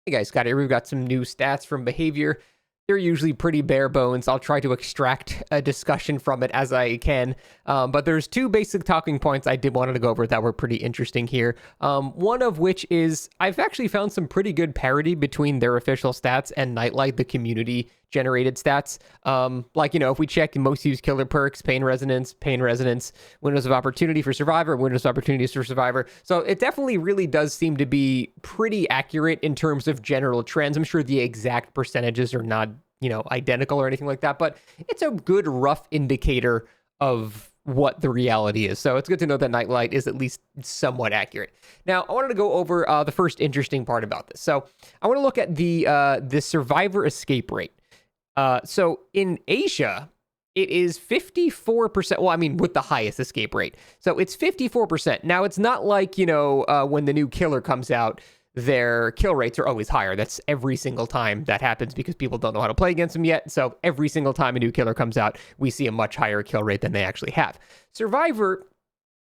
Hey guys, Scott here. We've got some new stats from Behaviour. They're usually pretty bare bones. I'll try to extract a discussion from it as I can. But there's two basic talking points I did want to go over that were pretty interesting here. One of which is I've actually found some pretty good parity between their official stats and Nightlight, the community generated stats. If we check most used killer perks, pain resonance, windows of opportunity for survivor, windows of opportunities for survivor. So it definitely really does seem to be pretty accurate in terms of general trends. I'm sure the exact percentages are not, identical or anything like that, but it's a good rough indicator of what the reality is. So it's good to know that Nightlight is at least somewhat accurate. Now, I wanted to go over the first interesting part about this. So I want to look at the survivor escape rate. So in Asia, it is 54%. Well, I mean, with the highest escape rate. So it's 54%. Now, it's not like, when the new killer comes out, their kill rates are always higher. That's every single time that happens because people don't know how to play against them yet. So every single time a new killer comes out, we see a much higher kill rate than they actually have. Survivor,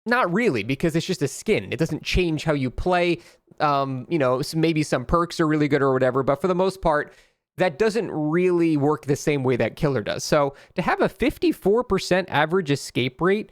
not really, because it's just a skin. It doesn't change how you play. Maybe some perks are really good or whatever, but for the most part, that doesn't really work the same way that killer does. So to have a 54% average escape rate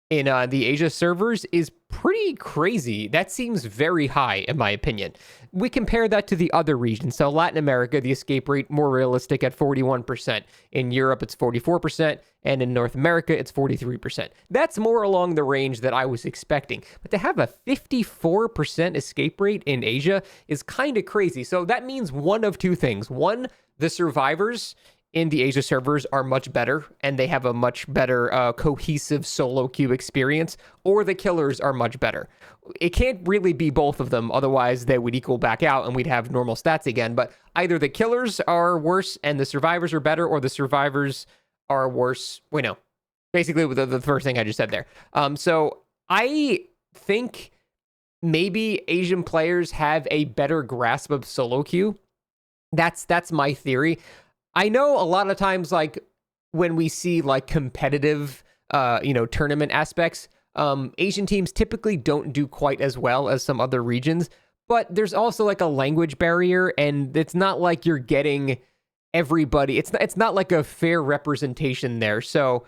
in the Asia servers is pretty crazy. That seems very high, in my opinion. We compare that to the other regions. So Latin America, the escape rate more realistic at 41%. In Europe, it's 44%. And in North America, it's 43%. That's more along the range that I was expecting. But to have a 54% escape rate in Asia is kind of crazy. So that means one of two things. One, the survivors in the Asia servers are much better, and they have a much better cohesive solo queue experience, or the killers are much better. It can't really be both of them, otherwise they would equal back out and we'd have normal stats again, but either the killers are worse and the survivors are better, or the survivors are worse. Basically the first thing I just said there. So I think maybe Asian players have a better grasp of solo queue. That's my theory. I know a lot of times, like, when we see, like, competitive, tournament aspects, Asian teams typically don't do quite as well as some other regions, but there's also, like, a language barrier, and it's not like you're getting everybody. It's not like a fair representation there. So,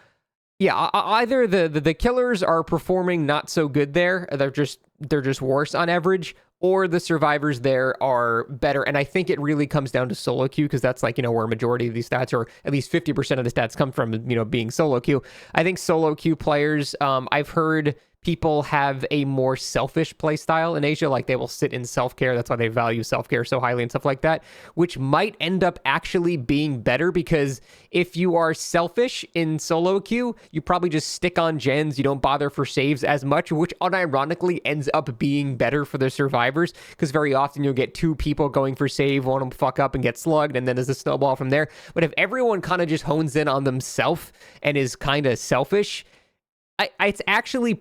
yeah, either the killers are performing not so good there, they're just worse on average, or the survivors there are better. And I think it really comes down to solo queue, because that's like, where a majority of these stats, or at least 50% of the stats come from, being solo queue. I think solo queue players, I've heard people have a more selfish play style in Asia, like they will sit in self-care. That's why they value self-care so highly and stuff like that, which might end up actually being better, because if you are selfish in solo queue, you probably just stick on gens. You don't bother for saves as much, which unironically ends up being better for the survivors, because very often you'll get two people going for save, one will fuck up and get slugged, and then there's a snowball from there. But if everyone kind of just hones in on themselves and is kind of selfish, it's actually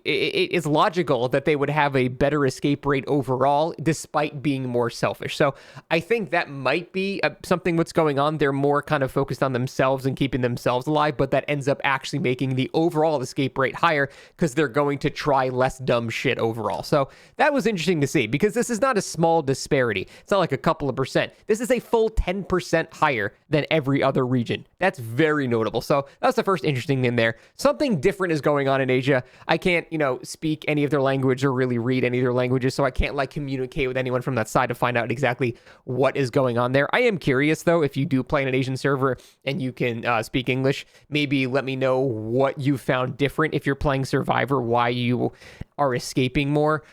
it's logical that they would have a better escape rate overall, despite being more selfish. So I think that might be something what's going on. They're more kind of focused on themselves and keeping themselves alive, but that ends up actually making the overall escape rate higher, because they're going to try less dumb shit overall. So that was interesting to see, because this is not a small disparity. It's not like a couple of percent. This is a full 10% higher than every other region. That's very notable. So that's the first interesting thing there. Something different is going on in Asia. I can't, speak any of their language or really read any of their languages, so I can't communicate with anyone from that side to find out exactly what is going on there. I am curious though, if you do play in an Asian server and you can speak English, maybe let me know what you found different if you're playing Survivor, why you are escaping more,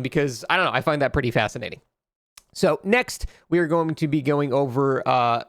because I don't know, I find that pretty fascinating. So next, we are going to be going over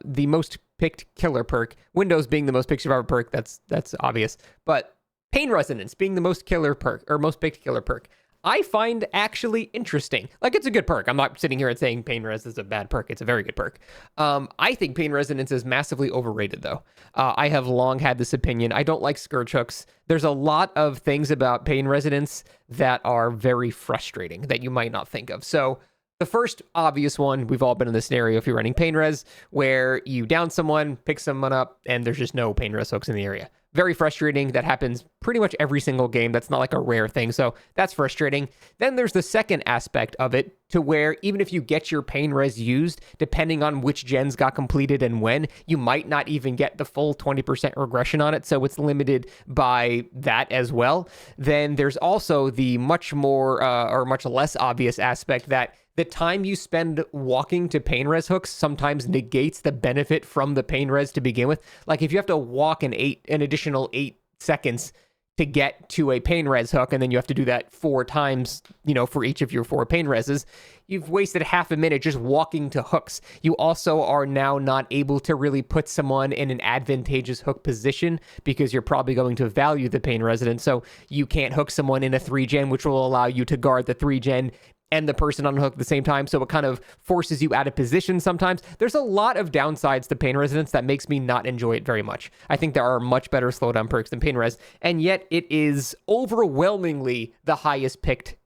the most picked killer perk. Windows being the most picked survivor perk, that's obvious. But pain resonance being the most killer perk, or most picked killer perk, I find actually interesting. Like, it's a good perk. I'm not sitting here and saying pain res is a bad perk. It's a very good perk. I think pain resonance is massively overrated, though. I have long had this opinion. I don't like scourge hooks. There's a lot of things about pain resonance that are very frustrating that you might not think of. So The first obvious one, we've all been in this scenario if you're running pain res, where you down someone, pick someone up, and there's just no pain res hooks in the area. Very frustrating. That happens pretty much every single game. That's not like a rare thing. So that's frustrating. Then there's the second aspect of it, to where even if you get your pain res used, depending on which gens got completed and when, you might not even get the full 20% regression on it. So it's limited by that as well. Then there's also the much more or much less obvious aspect that the time you spend walking to pain res hooks sometimes negates the benefit from the pain res to begin with. Like if you have to walk an additional 8 seconds to get to a pain res hook, and then you have to do that 4 times, for each of your 4 pain reses, you've wasted half a minute just walking to hooks. You also are now not able to really put someone in an advantageous hook position because you're probably going to value the pain resident. So you can't hook someone in a 3-gen, which will allow you to guard the 3-gen and the person on hook at the same time. So it kind of forces you out of position sometimes. There's a lot of downsides to pain resonance that makes me not enjoy it very much. I think there are much better slowdown perks than pain res, and yet it is overwhelmingly the highest picked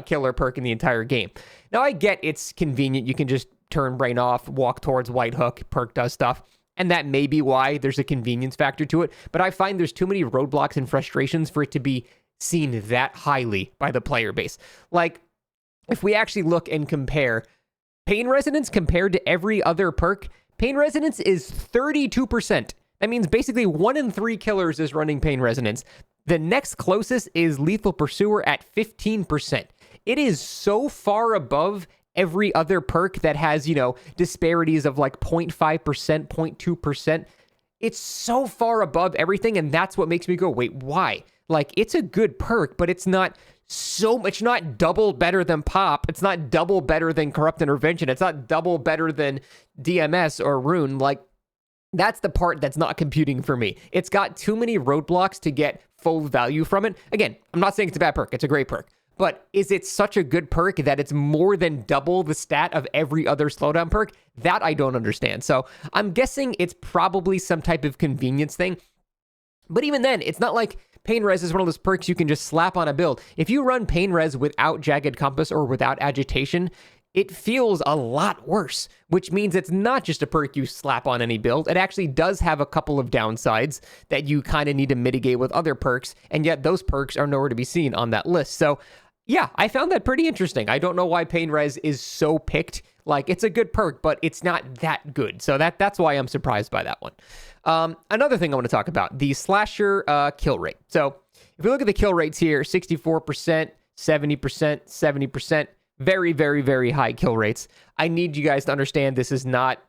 killer perk in the entire game. Now I get it's convenient. You can just turn brain off, walk towards white hook, perk does stuff. And that may be why there's a convenience factor to it. But I find there's too many roadblocks and frustrations for it to be seen that highly by the player base. Like, if we actually look and compare pain resonance compared to every other perk, pain resonance is 32%. That means basically 1 in 3 killers is running pain resonance. The next closest is lethal pursuer at 15%. It is so far above every other perk that has, disparities of like 0.5%, 0.2%. It's so far above everything, and that's what makes me go, wait, why? Like, it's a good perk, but it's not it's not double better than Pop. It's not double better than Corrupt Intervention. It's not double better than DMS or Rune. Like, that's the part that's not computing for me. It's got too many roadblocks to get full value from it. Again, I'm not saying it's a bad perk. It's a great perk. But is it such a good perk that it's more than double the stat of every other slowdown perk? That I don't understand. So I'm guessing it's probably some type of convenience thing. But even then, it's not like Pain Res is one of those perks you can just slap on a build. If you run Pain Res without Jagged Compass or without Agitation, it feels a lot worse, which means it's not just a perk you slap on any build. It actually does have a couple of downsides that you kind of need to mitigate with other perks, and yet those perks are nowhere to be seen on that list. So yeah, I found that pretty interesting. I don't know why Pain Res is so picked. Like, it's a good perk, but it's not that good. So that's why I'm surprised by that one. Another thing I want to talk about, the slasher kill rate. So if we look at the kill rates here, 64%, 70%, 70%, very, very, very high kill rates. I need you guys to understand this is not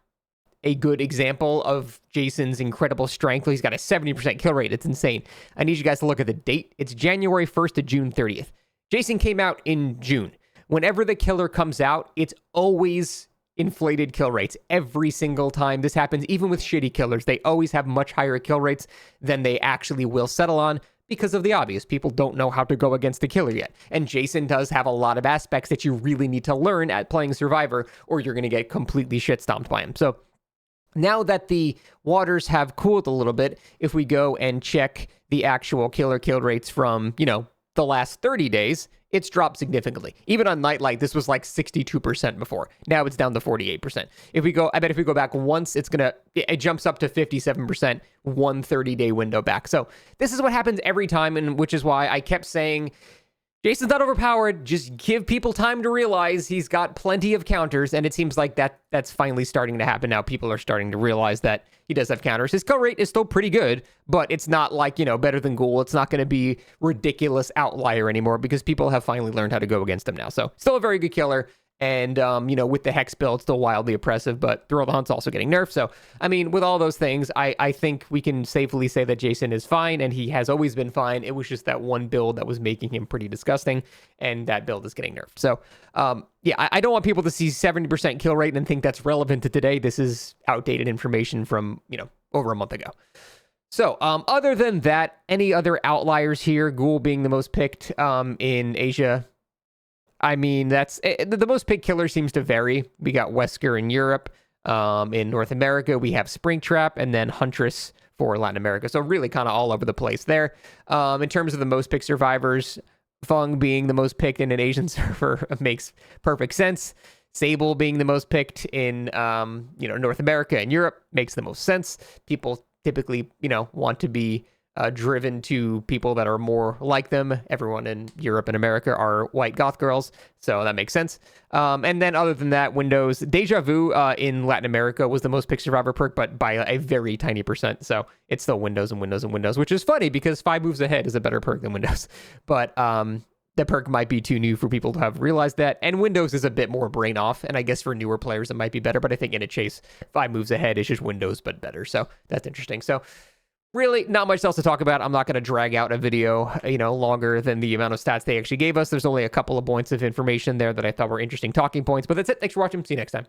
a good example of Jason's incredible strength. He's got a 70% kill rate. It's insane. I need you guys to look at the date. It's January 1st to June 30th. Jason came out in June. Whenever the killer comes out, it's always inflated kill rates every single time. This happens even with shitty killers. They always have much higher kill rates than they actually will settle on because of the obvious. People don't know how to go against the killer yet. And Jason does have a lot of aspects that you really need to learn at playing Survivor, or you're going to get completely shit stomped by him. So now that the waters have cooled a little bit, if we go and check the actual killer kill rates from, the last 30 days, it's dropped significantly. Even on Nightlight, this was like 62% before. Now it's down to 48%. If we go back once, it jumps up to 57%, 130-day window back. So this is what happens every time, and which is why I kept saying, Jason's not overpowered. Just give people time to realize he's got plenty of counters, and it seems like that's finally starting to happen now. People are starting to realize that he does have counters. His kill rate is still pretty good, but it's not like, better than Ghoul. It's not going to be ridiculous outlier anymore because people have finally learned how to go against him now. So still a very good killer. And, with the Hex build, still wildly oppressive, but Thrill the Hunt's also getting nerfed. So, with all those things, I think we can safely say that Jason is fine, and he has always been fine. It was just that one build that was making him pretty disgusting, and that build is getting nerfed. So, I don't want people to see 70% kill rate and think that's relevant to today. This is outdated information from, over a month ago. So, other than that, any other outliers here? Ghoul being the most picked in Asia. That's the most picked killer seems to vary. We got Wesker in Europe. In North America, we have Springtrap, and then Huntress for Latin America. So really kind of all over the place there. In terms of the most picked survivors, Feng being the most picked in an Asian server makes perfect sense. Sable being the most picked in, North America and Europe makes the most sense. People typically, want to be driven to people that are more like them. Everyone in Europe and America are white goth girls, so that makes sense. And then other than that, Windows. Deja Vu in Latin America was the most picked survivor perk, but by a very tiny percent. So it's still Windows and Windows and Windows, which is funny because 5 moves ahead is a better perk than Windows. But the perk might be too new for people to have realized that. And Windows is a bit more brain off. And I guess for newer players, it might be better. But I think in a chase, 5 moves ahead is just Windows, but better. So that's interesting. So really, not much else to talk about. I'm not going to drag out a video, longer than the amount of stats they actually gave us. There's only a couple of points of information there that I thought were interesting talking points. But that's it. Thanks for watching. See you next time.